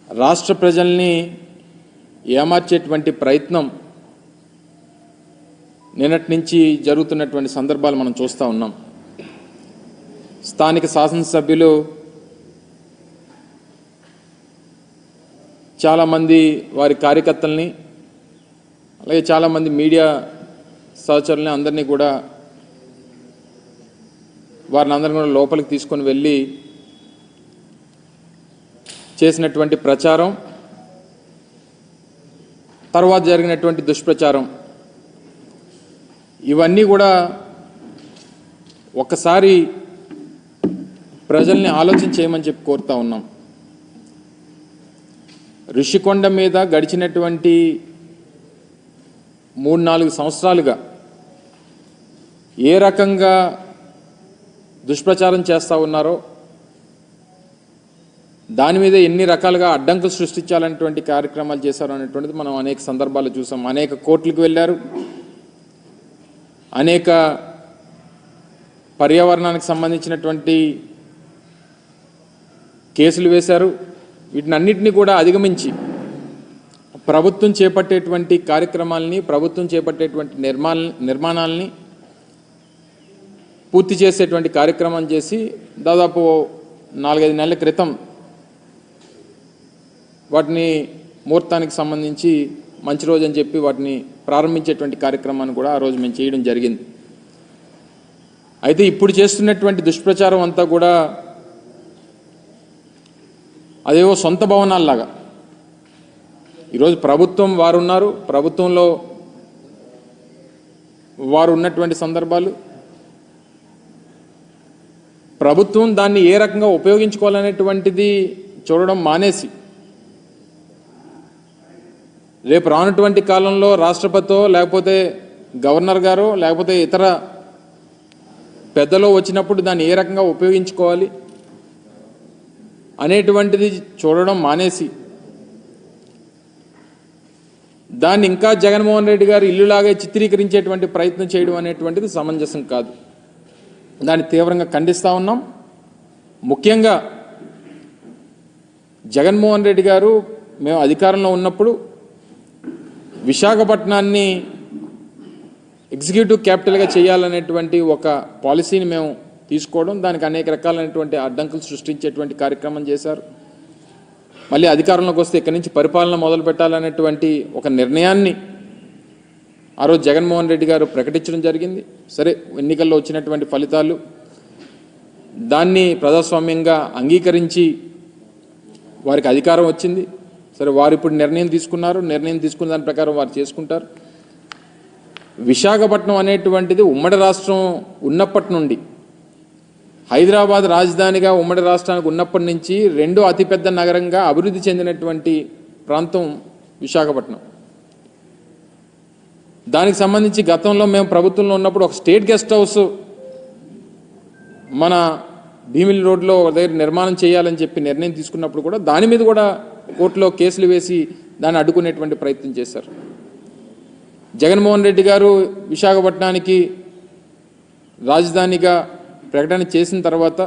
రాష్ట్ర ప్రజల్ని ఏమార్చేటువంటి ప్రయత్నం నిన్నటి నుంచి జరుగుతున్నటువంటి సందర్భాలు మనం చూస్తూ ఉన్నాం. స్థానిక శాసనసభ్యులు చాలామంది వారి కార్యకర్తల్ని అలాగే చాలామంది మీడియా సహచరుల్ని అందరినీ కూడా వారిని అందరినీ కూడా లోపలికి తీసుకొని వెళ్ళి చేసినటువంటి ప్రచారం, తర్వాత జరిగినటువంటి దుష్ప్రచారం, ఇవన్నీ కూడా ఒక్కసారి ప్రజల్ని ఆలోచన చేయమని చెప్పి కోరుతా ఉన్నాం. ఋషికొండ మీద గడిచినటువంటి 3-4 సంవత్సరాలుగా ఏ రకంగా దుష్ప్రచారం చేస్తూ ఉన్నారో, దాని మీద ఎన్ని రకాలుగా అడ్డంకులు సృష్టించాలనేటువంటి కార్యక్రమాలు చేశారు అనేటువంటిది మనం అనేక సందర్భాలు చూసాం. అనేక కోర్టులకు వెళ్ళారు, అనేక పర్యావరణానికి సంబంధించినటువంటి కేసులు వేశారు. వీటినన్నిటినీ కూడా అధిగమించి ప్రభుత్వం చేపట్టేటువంటి కార్యక్రమాలని, ప్రభుత్వం చేపట్టేటువంటి నిర్మాణాలని పూర్తి చేసేటువంటి కార్యక్రమం చేసి దాదాపు 4-5 నెలల క్రితం వాటిని ముహూర్తానికి సంబంధించి మంచి రోజు అని చెప్పి వాటిని ప్రారంభించేటువంటి కార్యక్రమాన్ని కూడా ఆ రోజు మేము చేయడం జరిగింది. అయితే ఇప్పుడు చేస్తున్నటువంటి దుష్ప్రచారం అంతా కూడా అదేవో సొంత భవనాల్లాగా, ఈరోజు ప్రభుత్వం వారు ఉన్నారు, ప్రభుత్వంలో వారు ఉన్నటువంటి సందర్భాలు, ప్రభుత్వం దాన్ని ఏ రకంగా ఉపయోగించుకోవాలనేటువంటిది చూడడం మానేసి రేపు రానటువంటి కాలంలో రాష్ట్రపతితో లేకపోతే గవర్నర్ గారో లేకపోతే ఇతర పెద్దలో వచ్చినప్పుడు దాన్ని ఏ రకంగా ఉపయోగించుకోవాలి అనేటువంటిది చూడడం మానేసి దాన్ని ఇంకా జగన్మోహన్ రెడ్డి గారు ఇల్లులాగే చిత్రీకరించేటువంటి ప్రయత్నం చేయడం అనేటువంటిది సమంజసం కాదు. దాన్ని తీవ్రంగా ఖండిస్తూ ఉన్నాం. ముఖ్యంగా జగన్మోహన్ రెడ్డి గారు మేము అధికారంలో ఉన్నప్పుడు విశాఖపట్నాన్ని ఎగ్జిక్యూటివ్ క్యాపిటల్గా చేయాలనేటువంటి ఒక పాలసీని మేము తీసుకోవడం, దానికి అనేక రకాలైనటువంటి అడ్డంకులు సృష్టించేటువంటి కార్యక్రమం చేశారు. మళ్ళీ అధికారంలోకి వస్తే ఇక్కడి నుంచి పరిపాలన మొదలు పెట్టాలనేటువంటి ఒక నిర్ణయాన్ని ఆ రోజు జగన్మోహన్ రెడ్డి గారు ప్రకటించడం జరిగింది. సరే, ఎన్నికల్లో వచ్చినటువంటి ఫలితాలు దాన్ని ప్రజాస్వామ్యంగా అంగీకరించి వారికి అధికారం వచ్చింది. సరే, వారు ఇప్పుడు నిర్ణయం తీసుకున్నారు, నిర్ణయం తీసుకున్న దాని ప్రకారం వారు చేసుకుంటారు. విశాఖపట్నం అనేటువంటిది ఉమ్మడి రాష్ట్రం ఉన్నప్పటి నుండి, హైదరాబాద్ రాజధానిగా ఉమ్మడి రాష్ట్రానికి ఉన్నప్పటి నుంచి రెండో అతిపెద్ద నగరంగా అభివృద్ధి చెందినటువంటి ప్రాంతం విశాఖపట్నం. దానికి సంబంధించి గతంలో మేము ప్రభుత్వంలో ఉన్నప్పుడు ఒక స్టేట్ గెస్ట్ హౌస్ మన భీమిలి రోడ్లో దగ్గర నిర్మాణం చేయాలని చెప్పి నిర్ణయం తీసుకున్నప్పుడు కూడా దాని మీద కూడా కోర్టులో కేసులు వేసి దాన్ని అడ్డుకునేటువంటి ప్రయత్నం చేశారు. జగన్మోహన్ రెడ్డి గారు విశాఖపట్నానికి రాజధానిగా ప్రకటన చేసిన తర్వాత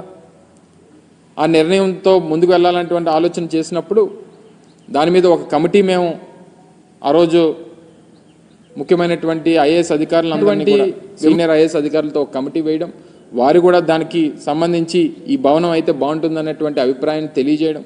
ఆ నిర్ణయంతో ముందుకు వెళ్ళాలనేటువంటి ఆలోచన చేసినప్పుడు దాని మీద ఒక కమిటీ మేము ఆ రోజు ముఖ్యమైనటువంటి ఐఏఎస్ అధికారులందరినీ, సీనియర్ ఐఏఎస్ అధికారులతో ఒక కమిటీ వేయడం, వారు కూడా దానికి సంబంధించి ఈ భవనం అయితే బాగుంటుందనేటువంటి అభిప్రాయాన్ని తెలియజేయడం,